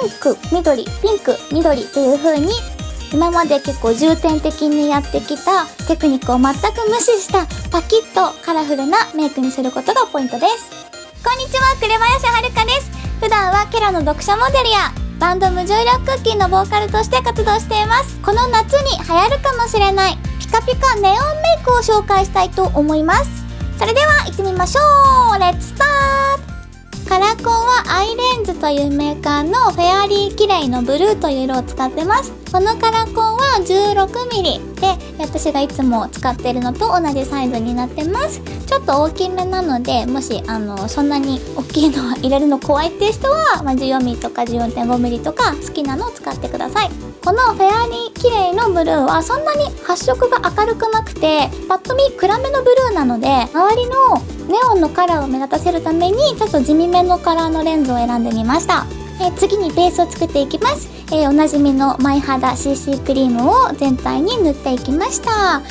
ンク、緑、ピンク、緑っていう風に今まで結構重点的にやってきたテクニックを全く無視したパキッとカラフルなメイクにすることがポイントです。こんにちは、紅林遥です。普段はケラの読者モデルやバンド無重力クッキーのボーカルとして活動しています。この夏に流行るかもしれないピカピカネオンメイクを紹介したいと思います。それでは行ってみましょう。レッツスタート。カラコンはアイレンズというメーカーのフェアリーキレイのブルーという色を使ってます。このカラコンは 16mm で、私がいつも使っているのと同じサイズになってます。ちょっと大きめなので、もしそんなに大きいのは入れるの怖いっていう人は、14mm とか 14.5mm とか好きなのを使ってください。このフェアリーキレイのブルーはそんなに発色が明るくなくて、パッと見暗めのブルーなので、周りのネオンのカラーを目立たせるためにちょっと地味めのカラーのレンズを選んでみました。次にベースを作っていきます。おなじみのマイ肌 CC クリームを全体に塗っていきました。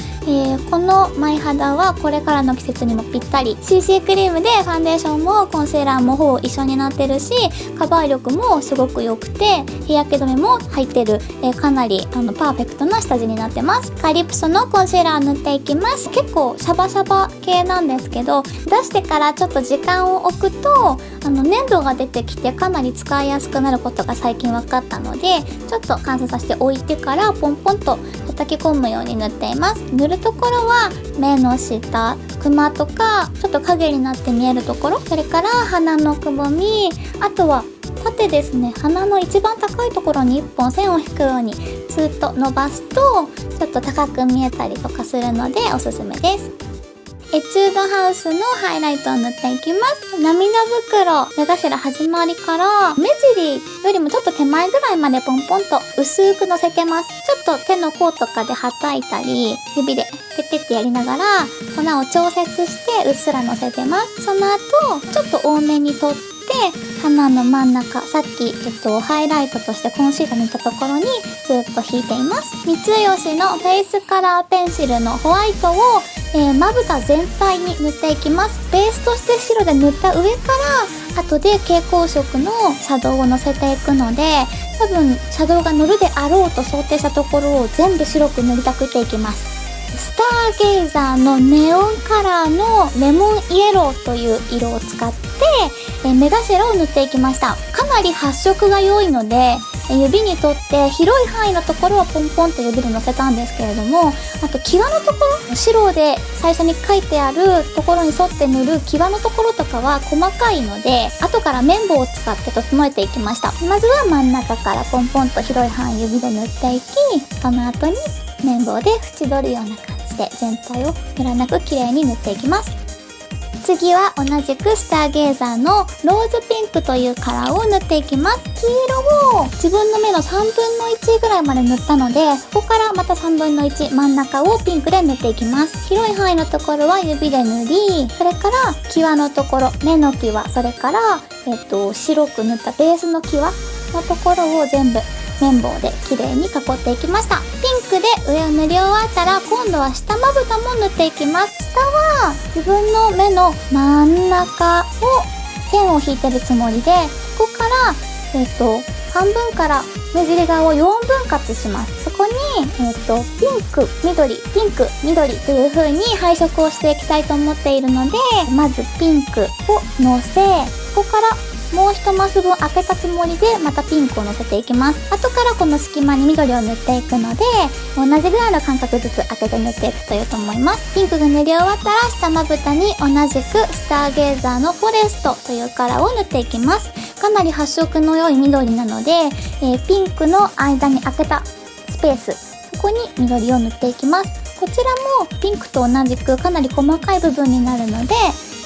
このマイ肌はこれからの季節にもぴったり。 CC クリームでファンデーションもコンセーラーもほぼ一緒になってるし、カバー力もすごく良くて、日焼け止めも入ってる、かなりパーフェクトな下地になってます。カリプソのコンシーラー塗っていきます。結構シャバシャバ系なんですけど、出してからちょっと時間を置くと粘土が出てきてかなり使いやすくなることが最近分かったので、ちょっと乾燥させておいてからポンポンと叩き込むように塗っています。塗るところは目の下、クマとかちょっと影になって見えるところ、それから鼻のくぼみ、あとは縦ですね、鼻の一番高いところに1本線を引くようにスーッと伸ばすとちょっと高く見えたりとかするのでおすすめです。エチュードハウスのハイライトを塗っていきます。涙袋、目頭始まりから目尻よりもちょっと手前ぐらいまでポンポンと薄くのせてます。ちょっと手の甲とかではたいたり指でペッペッてやりながら粉を調節してうっすらのせてます。その後ちょっと多めに取って鼻の真ん中、さっき、ハイライトとしてコンシーラー塗ったところにずっと引いています。三つ星のフェイスカラーペンシルのホワイトをまぶた全体に塗っていきます。ベースとして白で塗った上から後で蛍光色のシャドウをのせていくので、多分シャドウが乗るであろうと想定したところを全部白く塗りたくっていきます。スターゲイザーのネオンカラーのレモンイエローという色を使って目頭を塗っていきました。かなり発色が良いので指に取って広い範囲のところはポンポンと指でのせたんですけれども、あと際のところ、白で最初に書いてあるところに沿って塗る際のところとかは細かいので、後から綿棒を使って整えていきました。まずは真ん中からポンポンと広い範囲指で塗っていき、その後に綿棒で縁取るような感じで全体をムラなく綺麗に塗っていきます。次は同じくスターゲイザーのローズピンクというカラーを塗っていきます。黄色を自分の目の3分の1ぐらいまで塗ったので、そこからまた3分の1真ん中をピンクで塗っていきます。広い範囲のところは指で塗り、それから際のところ、目の際、それから白く塗ったベースの際のところを全部綿棒で綺麗に囲っていきました。ピンクで上を塗り終わったら今度は下まぶたも塗っていきます。下は自分の目の真ん中を線を引いてるつもりで、ここから半分から目尻側を4分割します。そこにピンク、緑、ピンク、緑という風に配色をしていきたいと思っているので、まずピンクをのせ、ここからもう一マス分開けたつもりでまたピンクをのせていきます。後からこの隙間に緑を塗っていくので、同じぐらいの間隔ずつ開けて塗っていくといいと思います。ピンクが塗り終わったら下まぶたに同じくスターゲイザーのフォレストというカラーを塗っていきます。かなり発色の良い緑なので、ピンクの間に開けたスペース、そこに緑を塗っていきます。こちらもピンクと同じくかなり細かい部分になるので、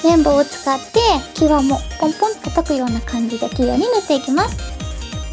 綿棒を使って際もポンポンと叩くような感じで綺麗に塗っていきます。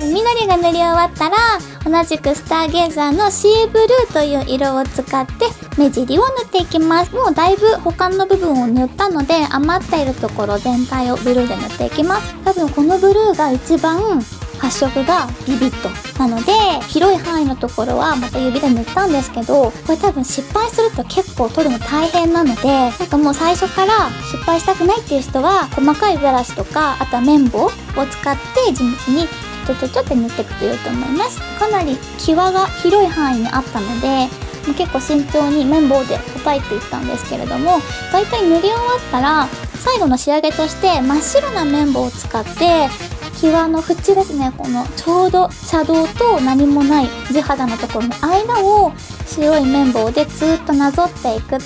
緑が塗り終わったら同じくスターゲイザーのシーブルーという色を使って目尻を塗っていきます。もうだいぶ他の部分を塗ったので、余っているところ全体をブルーで塗っていきます。多分このブルーが一番発色がビビッとなので、広い範囲のところはまた指で塗ったんですけど、これ多分失敗すると結構取るの大変なので、なんかもう最初から失敗したくないっていう人は細かいブラシとか、あとは綿棒を使って地道にって塗っていくと良いと思います。かなり際が広い範囲にあったので、結構慎重に綿棒で叩いていったんですけれども、だいたい塗り終わったら最後の仕上げとして真っ白な綿棒を使って際の縁ですね、このちょうどシャドウと何もない地肌のところの間を白い綿棒でずっとなぞっていくと、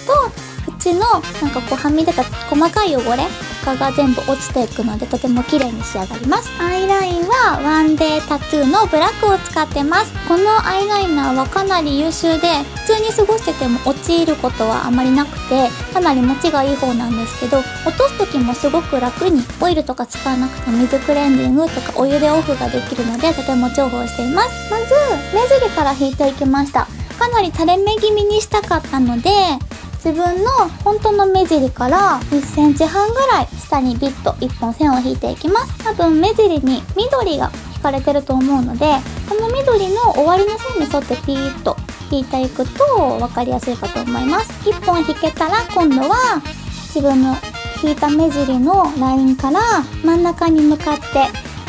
縁のなんかこうはみ出た細かい汚れとかが全部落ちていくので、とても綺麗に仕上がります。アイラインはワンデータトゥーのブラックを使ってます。このアイライナーはかなり優秀で、普通に過ごしてても落ちることはあまりなくて、かなり持ちがいい方なんですけど、落とす時もすごく楽にオイルとか使わなくても水クレンジングとかお湯でオフができるので、とても重宝しています。まず目尻から引いていきました。かなり垂れ目気味にしたかったので、自分の本当の目尻から1センチ半ぐらい下にビッと1本線を引いていきます。多分目尻に緑が引かれてると思うので、この緑の終わりの線に沿ってピーッと引いていくと分かりやすいかと思います。1本引けたら今度は自分の引いた目尻のラインから真ん中に向かって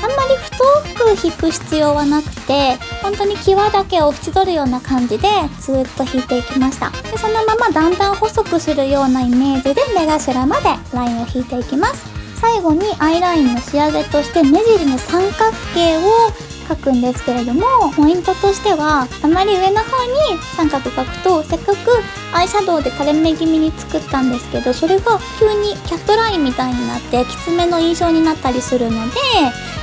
あんまり太く引く必要はなくて、本当に際だけを縁取るような感じでずっと引いていきました。でそのままだんだん細くするようなイメージで目頭までラインを引いていきます。最後にアイラインの仕上げとして目尻の三角形を描くんですけれども、ポイントとしてはあまり上の方に三角描くと、せっかくアイシャドウで垂れ目気味に作ったんですけど、それが急にキャットラインみたいになってきつめの印象になったりするので、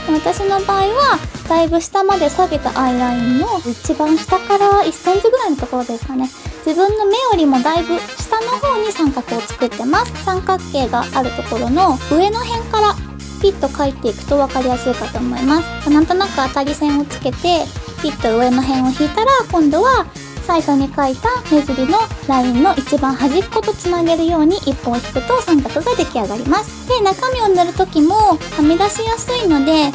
私の場合はだいぶ下まで下げたアイラインの一番下から1センチぐらいのところですかね、自分の目よりもだいぶ下の方に三角を作ってます。三角形があるところの上の辺からピッと描いていくと分かりやすいかと思います。なんとなく当たり線をつけてピッと上の辺を引いたら、今度は最初に描いた目尻のラインの一番端っことつなげるように一本引くと三角が出来上がります。で、中身を塗る時もはみ出しやすいので、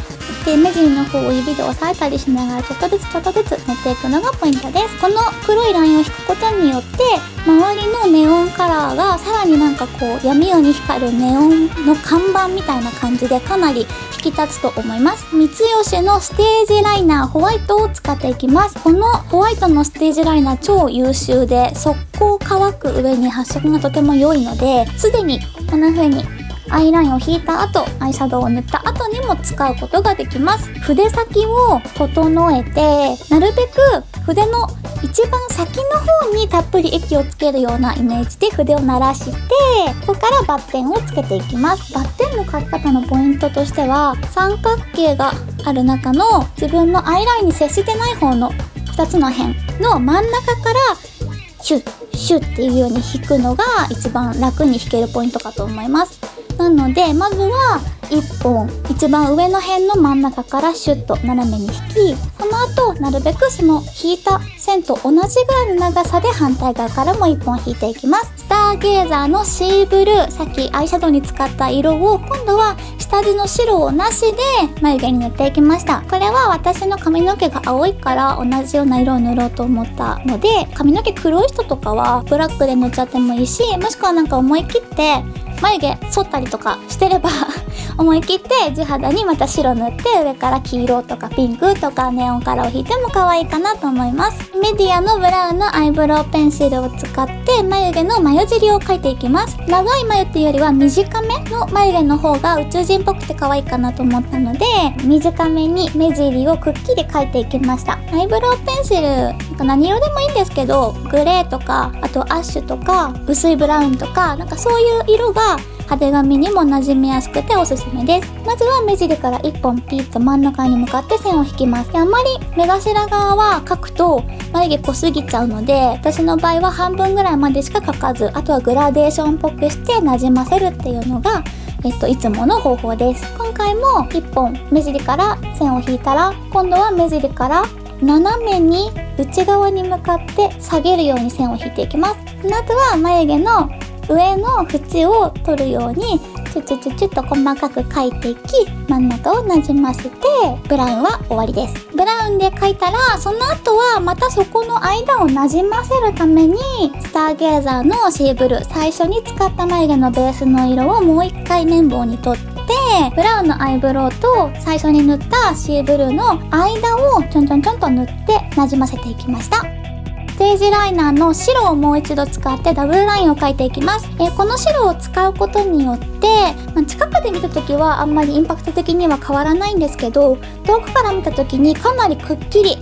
目尻の方を指で押さえたりしながらちょっとずつ塗っていくのがポイントです。この黒いラインを引くことによって周りのネオンカラーがさらになんかこう闇夜に光るネオンの看板みたいな感じでかなり引き立つと思います。三吉のステージライナーホワイトを使っていきます。このホワイトのステージライナー超優秀で速攻乾く上に発色がとても良いので、すでにこんな風にアイラインを引いた後、アイシャドウを塗った後にも使うことができます。筆先を整えて、なるべく筆の一番先の方にたっぷり液をつけるようなイメージで筆を鳴らして、ここからバッテンをつけていきます。バッテンの描き方のポイントとしては、三角形がある中の自分のアイラインに接してない方の2つの辺の真ん中からシュッシュッっていうように引くのが一番楽に引けるポイントかと思います。なのでまずは1本一番上の辺の真ん中からシュッと斜めに引き、その後なるべくその引いた線と同じぐらいの長さで反対側からも1本引いていきます。スターゲーザーのシーブルー、さっきアイシャドウに使った色を今度は下地の白をなしで眉毛に塗っていきました。これは私の髪の毛が青いから同じような色を塗ろうと思ったので、髪の毛黒い人とかはブラックで塗っちゃってもいいし、もしくはなんか思い切って眉毛剃ったりとかしてれば思い切って地肌にまた白塗って上から黄色とかピンクとかネオンカラーを引いても可愛いかなと思います。メディアのブラウンのアイブロウペンシルを使って眉毛の眉尻を描いていきます。長い眉っていうよりは短めの眉毛の方が宇宙人っぽくて可愛いかなと思ったので、短めに目尻をくっきり描いていきました。アイブロウペンシルなんか何色でもいいんですけど、グレーとかあとアッシュとか薄いブラウンとかなんかそういう色が派手髪にも馴染みやすくておすすめです。まずは目尻から1本ピッと真ん中に向かって線を引きます。あんまり目頭側は描くと眉毛濃すぎちゃうので、私の場合は半分ぐらいまでしか描かず、あとはグラデーションっぽくして馴染ませるっていうのがいつもの方法です。今回も1本目尻から線を引いたら、今度は目尻から斜めに内側に向かって下げるように線を引いていきます。その後は眉毛の上の縁を取るようにチュチュチュチュと細かく描いていき、真ん中をなじませてブラウンは終わりです。ブラウンで描いたら、その後はまたそこの間をなじませるためにスターゲーザーのシーブルー、最初に使った眉毛のベースの色をもう一回綿棒に取ってブラウンのアイブロウと最初に塗ったシーブルーの間をちょんちょんちょんと塗ってなじませていきました。ステージライナーの白をもう一度使ってダブルラインを描いていきます。この白を使うことによって、近くで見た時はあんまりインパクト的には変わらないんですけど、遠くから見た時にかなりくっきり、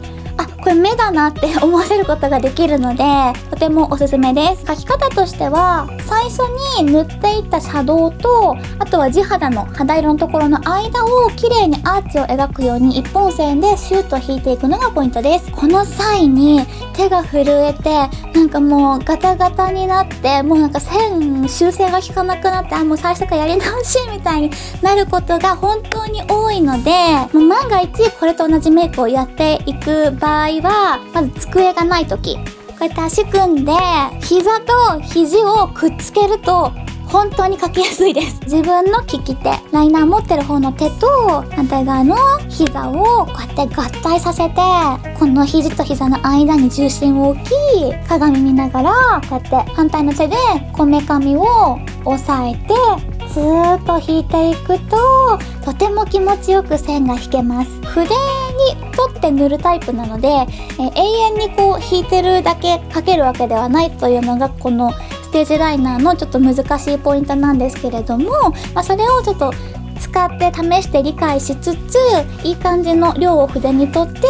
これ目だなって思わせることができるので、とてもおすすめです。描き方としては、最初に塗っていったシャドウと、あとは地肌の肌色のところの間を綺麗にアーチを描くように一本線でシューッと引いていくのがポイントです。この際に手が震えて、なんかもうガタガタになって、もうなんか線修正が効かなくなって、もう最初からやり直しみたいになることが本当に多いので、もう万が一これと同じメイクをやっていく場合は、まず机がない時、こうやって足組んで膝と肘をくっつけると本当に描きやすいです。自分の利き手、ライナー持ってる方の手と反対側の膝をこうやって合体させて、この肘と膝の間に重心を置き、鏡見ながらこうやって反対の手でこめかみを押さえてずーっと引いていくと、とても気持ちよく線が引けます。筆に取って塗るタイプなので、永遠にこう引いてるだけ描けるわけではないというのがこのステージライナーのちょっと難しいポイントなんですけれども、それをちょっと使って試して理解しつつ、いい感じの量を筆に取って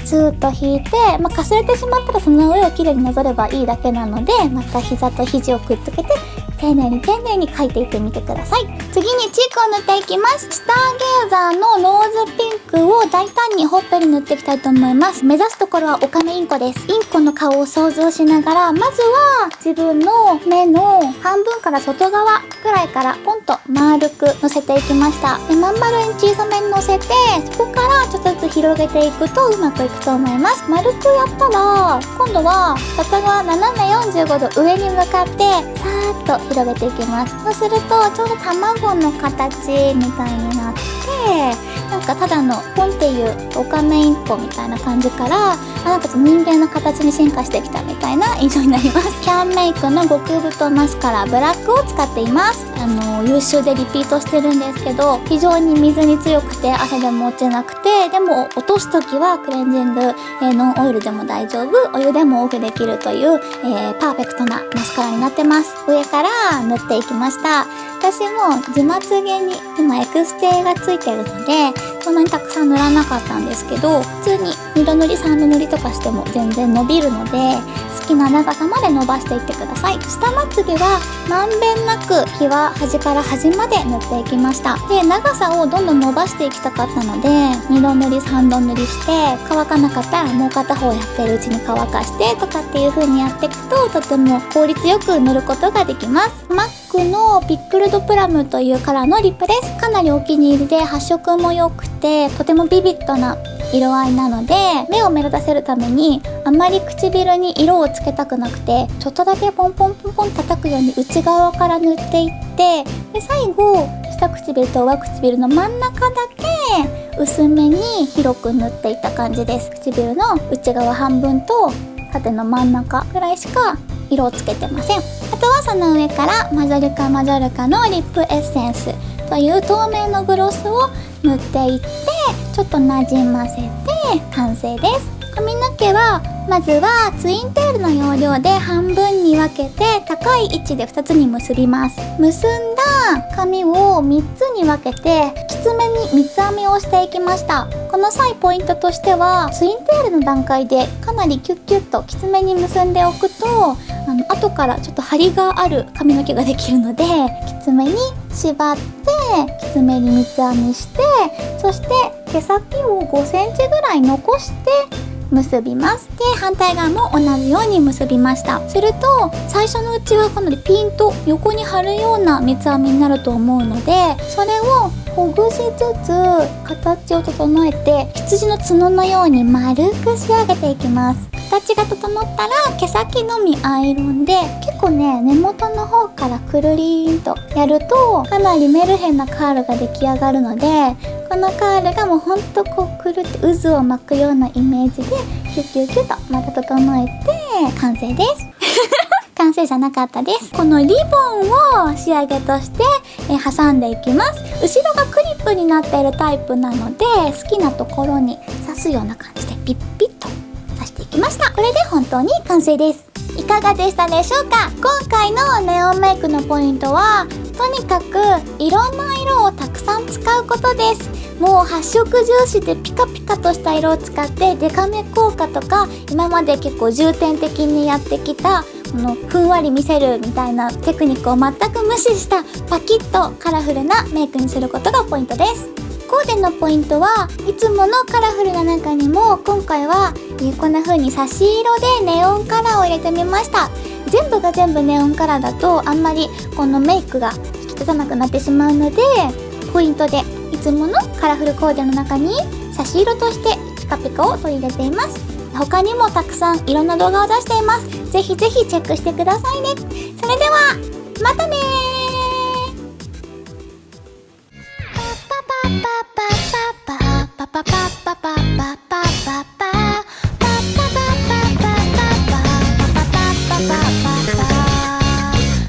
ずーっと引いて、かすれてしまったらその上をきれいになぞればいいだけなので、また膝と肘をくっつけて丁寧に描いていってみてください。次にチークを塗っていきます。スターゲーザーのローズピンクを大胆にほっぺに塗っていきたいと思います。目指すところはオカメインコです。インコの顔を想像しながら、まずは自分の目の半分から外側くらいからポンと丸く乗せていきました。で、まん丸に小さめに乗せて、そこからちょっとずつ広げていくとうまくいくと思います。丸くやったら、今度は片側斜め45度上に向かってさーっと広げていきます。そうするとちょうど卵の形みたいになって、なんかただのポンっていうオカメインコみたいな感じから、なんか人間の形に進化してきたみたいな印象になります。キャンメイクの極太マスカラブラックを使っています。優秀でリピートしてるんですけど、非常に水に強くて汗でも落ちなくて、でも落とすときはクレンジング、ノンオイルでも大丈夫、お湯でもオフできるという、パーフェクトなマスカラになってます。上から塗っていきました。私も自まつげに今エクステがついてるので、そんなにたくさん塗らなかったんですけど、普通に2度塗り3度塗りとかしても全然伸びるので、好きな長さまで伸ばしていってください。下まつげはまんべんなく際端から端まで塗っていきました。で、長さをどんどん伸ばしていきたかったので、2度塗り3度塗りして、乾かなかったらもう片方やってるうちに乾かしてとかっていう風にやっていくと、とても効率よく塗ることができます。マックのピックルドプラムというカラーのリップです。かなりお気に入りで発色も良くて、とてもビビッドな色合いなので、目を目立たせるためにあんまり唇に色をつけたくなくて、ちょっとだけポンポンポンポン叩くように内側から塗っていって、で最後下唇と上唇の真ん中だけ薄めに広く塗っていった感じです。唇の内側半分と縦の真ん中くらいしか色をつけてません。あとはその上からマジョルカマジョルカのリップエッセンスという透明のグロスを塗っていって、ちょっとなじませて完成です。髪の毛はまずはツインテールの要領で半分に分けて高い位置で2つに結びます。結んだ髪を3つに分けてきつめに三つ編みをしていきました。この際ポイントとしては、ツインテールの段階でかなりキュッキュッときつめに結んでおくと、後からちょっと張りがある髪の毛ができるので、きつめに縛ってきつめに三つ編みして、そして毛先を5センチぐらい残して結びます。で、反対側も同じように結びました。すると最初のうちはかなりピンと横に張るような三つ編みになると思うので、それをほぐしつつ形を整えて羊の角のように丸く仕上げていきます。形が整ったら毛先のみアイロンで、結構ね、根元の方からくるりーんとやるとかなりメルヘンなカールが出来上がるので、このカールがもうほんとこうくるって渦を巻くようなイメージでキュッキュッキュッとまた整えて完成です完成じゃなかったです。このリボンを仕上げとして挟んでいきます。後ろがクリップになっているタイプなので、好きなところに刺すような感じでピッピッと刺していきました。これで本当に完成です。いかがでしたでしょうか？今回のネオンメイクのポイントは、とにかくいろんな色をたくさん使うことです。もう発色重視でピカピカとした色を使ってデカめ効果とか、今まで結構重点的にやってきたふんわり見せるみたいなテクニックを全く無視したパキッとカラフルなメイクにすることがポイントです。コーデのポイントはいつものカラフルな中にも今回はこんな風に差し色でネオンカラーを入れてみました。全部が全部ネオンカラーだとあんまりこのメイクが引き立たなくなってしまうので、ポイントでいつものカラフルコーデの中に差し色としてピカピカを取り入れています。他にもたくさんいろんな動画を出しています。ぜひぜひチェックしてくださいね。それではまたねー。パパパパパ